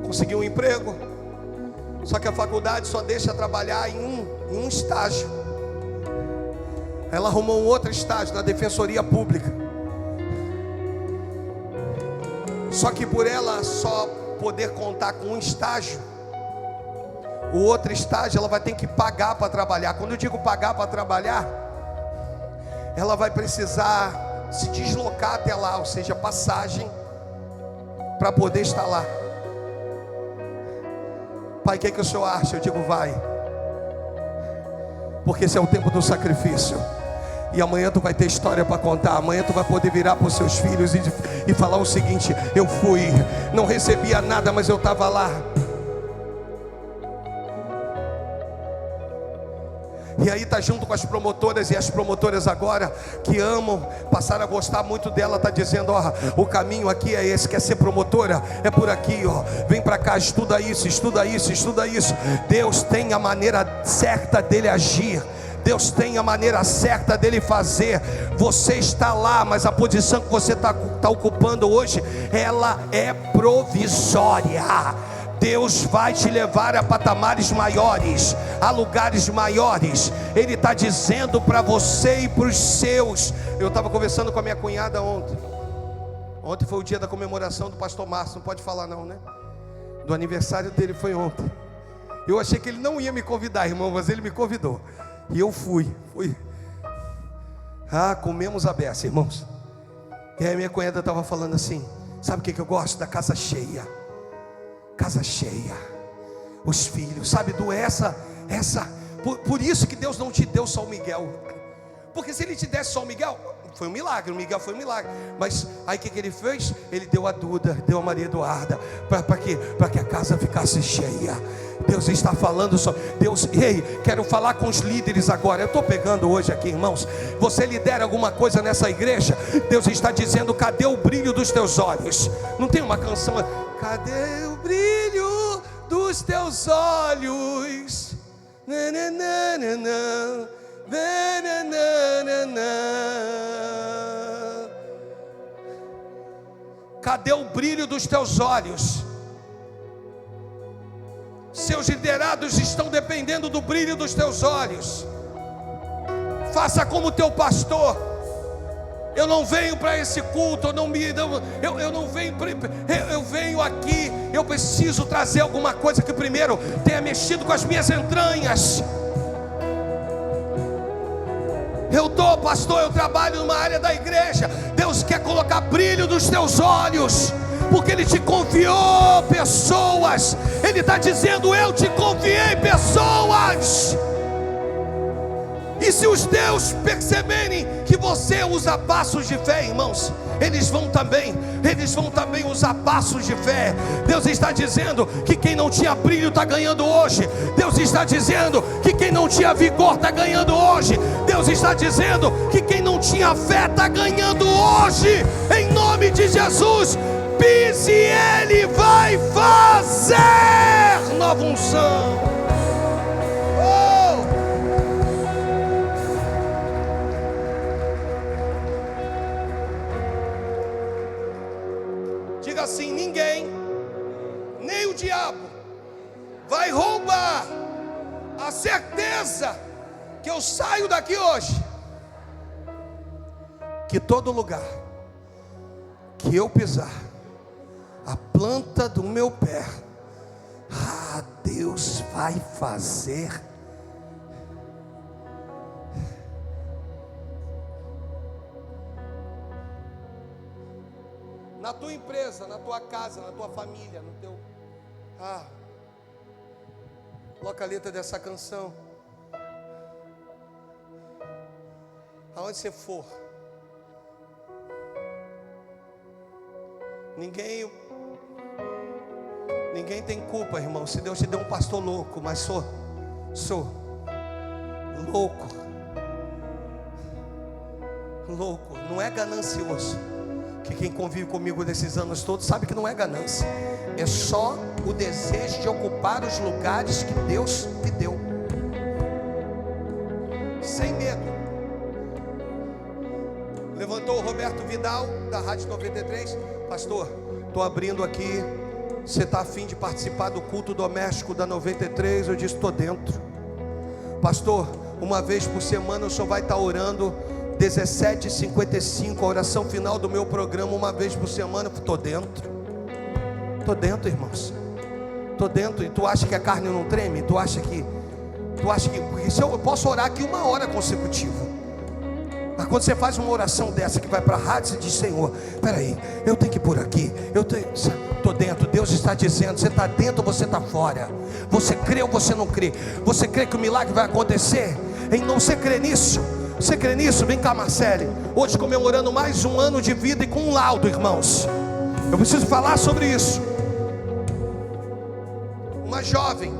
conseguiu um emprego, só que a faculdade só deixa trabalhar em um estágio. Ela arrumou um outro estágio na Defensoria Pública. Só que por ela só poder contar com um estágio, o outro estágio ela vai ter que pagar para trabalhar. Quando eu digo pagar para trabalhar, ela vai precisar se deslocar até lá, ou seja, passagem para poder estar lá. Pai, o que o Senhor acha? Eu digo: vai, porque esse é o tempo do sacrifício. E amanhã tu vai ter história para contar. Amanhã tu vai poder virar para os seus filhos e falar o seguinte: eu fui, não recebia nada, mas eu estava lá. E aí está junto com as promotoras, e as promotoras agora que amam, passaram a gostar muito dela, está dizendo: ó, o caminho aqui é esse, quer ser promotora? É por aqui, ó, vem para cá, estuda isso, estuda isso, estuda isso. Deus tem a maneira certa dele agir, Deus tem a maneira certa dele fazer. Você está lá, mas a posição que você está ocupando hoje, ela é provisória. Deus vai te levar a patamares maiores, a lugares maiores. Ele está dizendo para você e para os seus. Eu estava conversando com a minha cunhada ontem. Ontem foi o dia da comemoração do pastor Márcio. Não pode falar não, né? Do aniversário dele foi ontem. Eu achei que ele não ia me convidar, irmão, mas ele me convidou. E eu fui. Ah, comemos a beça, irmãos. E aí minha cunhada estava falando assim: sabe o que eu gosto? Da casa cheia. Casa cheia, os filhos, sabe, por isso que Deus não te deu só o Miguel, porque se Ele te desse só o Miguel, foi um milagre, o Miguel foi um milagre, mas aí o que Ele fez? Ele deu a Duda, deu a Maria Eduarda, para quê? Para que a casa ficasse cheia. Deus está falando só, Deus, ei, quero falar com os líderes agora. Eu estou pegando hoje aqui, irmãos. Você lidera alguma coisa nessa igreja? Deus está dizendo: cadê o brilho dos teus olhos? Não tem uma canção: cadê o brilho dos teus olhos? Cadê o brilho dos teus olhos? Seus liderados estão dependendo do brilho dos teus olhos. Faça como teu pastor. Eu não venho para esse culto, eu venho aqui, eu preciso trazer alguma coisa que primeiro tenha mexido com as minhas entranhas. Pastor, eu trabalho numa área da igreja. Deus quer colocar brilho nos teus olhos, porque Ele te confiou pessoas. Ele está dizendo: eu te confiei pessoas. E se os teus perceberem que você usa passos de fé, irmãos, eles vão também usar passos de fé. Deus está dizendo que quem não tinha brilho está ganhando hoje. Deus está dizendo que quem não tinha vigor está ganhando hoje. Deus está dizendo que quem não tinha fé está ganhando hoje. Em nome de Jesus, pise, Ele vai fazer nova unção. Diga assim: ninguém, nem o diabo, vai roubar a certeza que eu saio daqui hoje. Que todo lugar que eu pisar, a planta do meu pé, Deus vai fazer. na tua empresa, na tua casa, na tua família, no teu... Coloca a letra dessa canção. Aonde você for, ninguém tem culpa, irmão. Se Deus te deu um pastor louco, mas sou louco, não é ganancioso. Que quem convive comigo desses anos todos sabe que não é ganância, é só o desejo de ocupar os lugares que Deus te deu, sem medo. Levantou o Roberto Vidal, da Rádio 93. Pastor, estou abrindo aqui. Você está afim de participar do culto doméstico da 93? Eu disse, estou dentro. Pastor, uma vez por semana o senhor vai estar orando 17h55, a oração final do meu programa, uma vez por semana. Estou dentro. Estou dentro, irmãos. Estou dentro. E tu acha que a carne não treme? Tu acha que porque se eu posso orar aqui 1 hora consecutiva. Mas quando você faz uma oração dessa que vai para a rádio, você diz, Senhor, peraí, eu tenho que ir por aqui, estou dentro. Deus está dizendo, você está dentro ou você está fora? Você crê ou você não crê? Você crê que o milagre vai acontecer? Você crê nisso? Você crê nisso? Vem cá, Marcele. Hoje comemorando mais um ano de vida e com um laudo, irmãos. Eu preciso falar sobre isso. Uma jovem,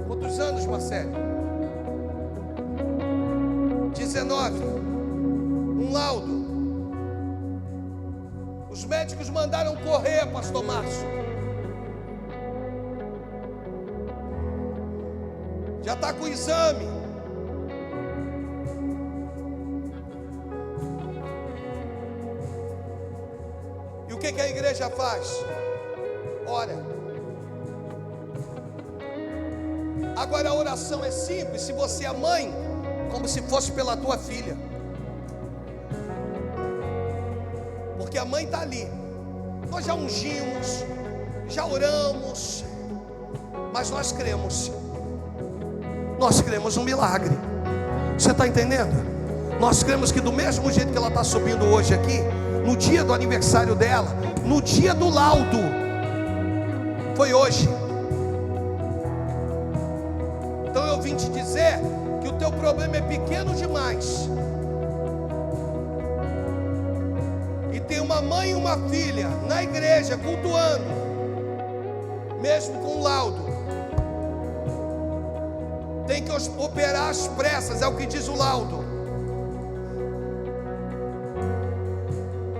quantos anos, Marcele? 19. Um laudo. Os médicos mandaram correr, pastor Márcio. Já está com o exame. E o que a igreja faz? Ora. Agora a oração é simples. Se você é mãe, como se fosse pela tua filha. Porque a mãe está ali. Nós já ungimos, já oramos, mas nós cremos no milagre. Você está entendendo? Nós cremos que do mesmo jeito que ela está subindo hoje aqui, no dia do aniversário dela, no dia do laudo, foi hoje. Então eu vim te dizer que o teu problema é pequeno demais. Tem uma mãe e uma filha na igreja cultuando, mesmo com laudo. Tem que operar às pressas, é o que diz o laudo.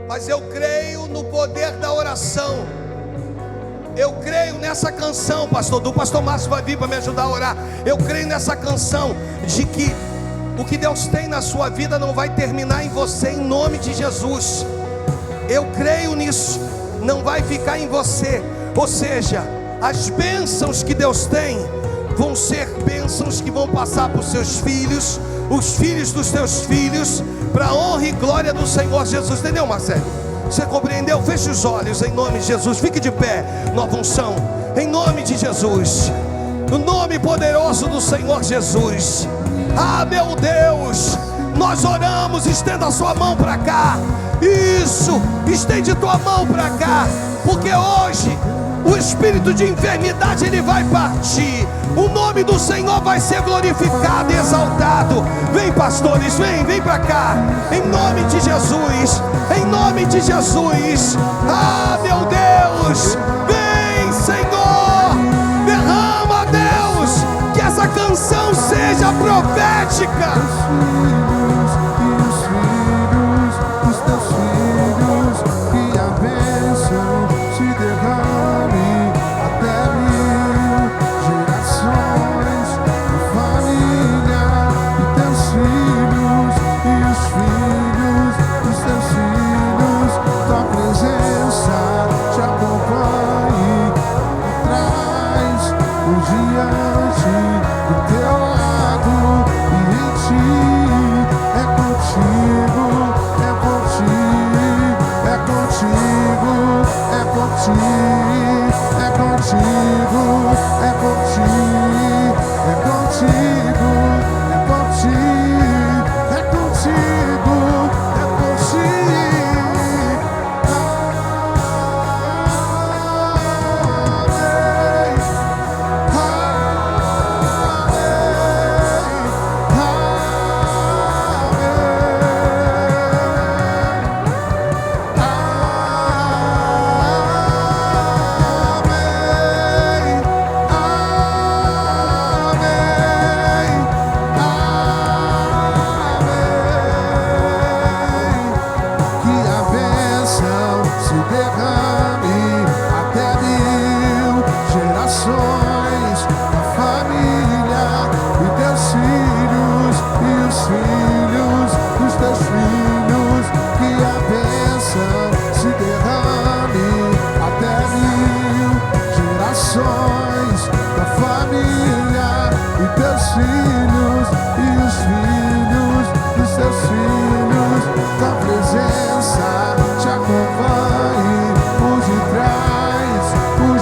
Mas eu creio no poder da oração. Eu creio nessa canção, pastor. Do pastor Márcio vai vir para me ajudar a orar. Eu creio nessa canção de que o que Deus tem na sua vida não vai terminar em você, em nome de Jesus. Eu creio nisso, não vai ficar em você. Ou seja, as bênçãos que Deus tem vão ser bênçãos que vão passar para os seus filhos, os filhos dos teus filhos, para a honra e glória do Senhor Jesus. Entendeu, Marcelo? Você compreendeu? Feche os olhos em nome de Jesus. Fique de pé, nova unção, em nome de Jesus, no nome poderoso do Senhor Jesus. Ah, meu Deus, nós oramos. Estenda a sua mão para cá. Isso, estende tua mão para cá, porque hoje o espírito de enfermidade ele vai partir. O nome do Senhor vai ser glorificado e exaltado. Vem, pastores, vem para cá, em nome de Jesus, em nome de Jesus. Ah, meu Deus, vem, Senhor, derrama, Deus, que essa canção seja profética.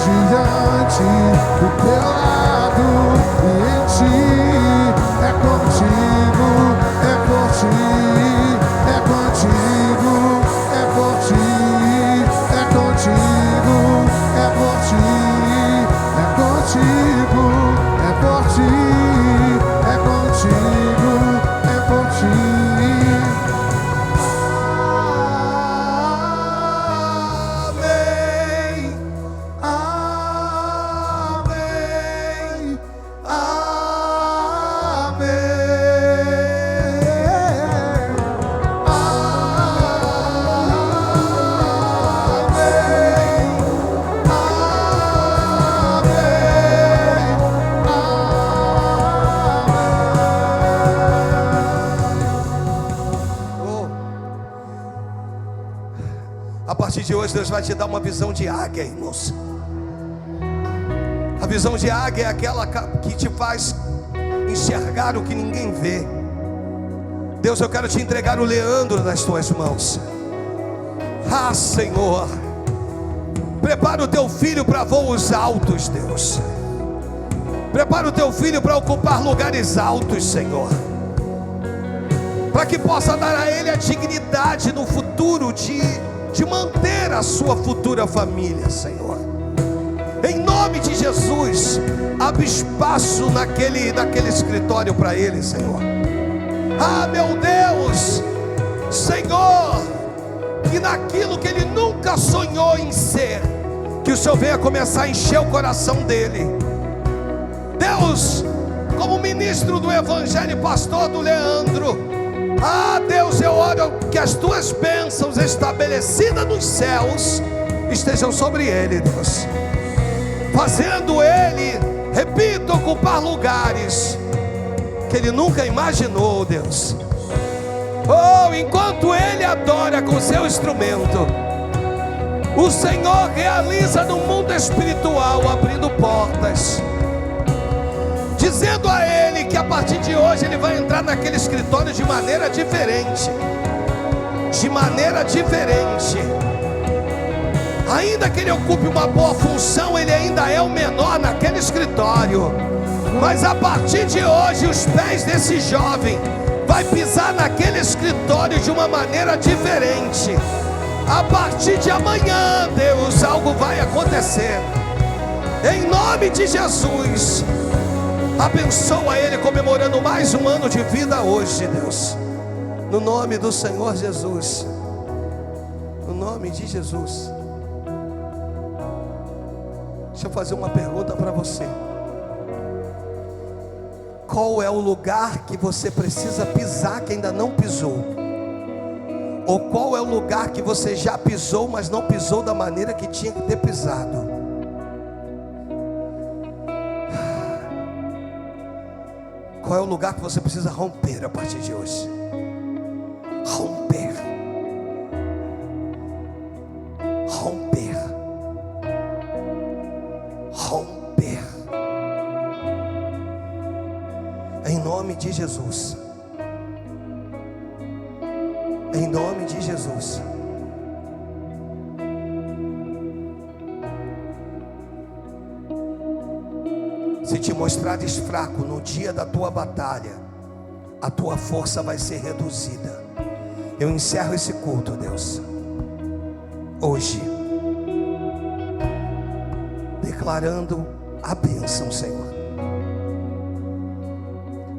diante do teu lado e em ti. É contigo, é por ti, é contigo, é por ti, é contigo, é por ti, é contigo, é por ti, é contigo, é por ti. A partir de hoje Deus vai te dar uma visão de águia, irmãos. A visão de águia é aquela que te faz enxergar o que ninguém vê. Deus, eu quero te entregar o Leandro nas tuas mãos. Ah, Senhor, prepara o teu filho para voos altos, Deus. Prepara o teu filho para ocupar lugares altos, Senhor, para que possa dar a ele a dignidade no futuro de manter a sua futura família, Senhor. Em nome de Jesus, abre espaço naquele escritório para ele, Senhor. Ah, meu Deus, Senhor, que naquilo que ele nunca sonhou em ser, que o Senhor venha começar a encher o coração dele. Deus, como ministro do Evangelho e pastor do Leandro, ah, Deus, eu oro que as tuas bênçãos estabelecidas nos céus estejam sobre ele, Deus, fazendo ele, repito, ocupar lugares que ele nunca imaginou, Deus. Oh, enquanto ele adora com seu instrumento, o Senhor realiza no mundo espiritual, abrindo portas, dizendo a ele que a partir de hoje ele vai entrar naquele escritório de maneira diferente. De maneira diferente. Ainda que ele ocupe uma boa função, ele ainda é o menor naquele escritório. Mas a partir de hoje, os pés desse jovem vai pisar naquele escritório de uma maneira diferente. A partir de amanhã, Deus, algo vai acontecer. Em nome de Jesus, abençoa ele comemorando mais um ano de vida hoje, Deus. No nome do Senhor Jesus. No nome de Jesus. Deixa eu fazer uma pergunta para você. Qual é o lugar que você precisa pisar que ainda não pisou? Ou qual é o lugar que você já pisou, mas não pisou da maneira que tinha que ter pisado? Qual é o lugar que você precisa romper a partir de hoje? Romper. Romper. Romper. Em nome de Jesus. Em nome de Jesus. Se te mostrares fraco no dia da tua batalha, a tua força vai ser reduzida. Eu encerro esse culto, Deus, hoje, declarando a bênção, Senhor.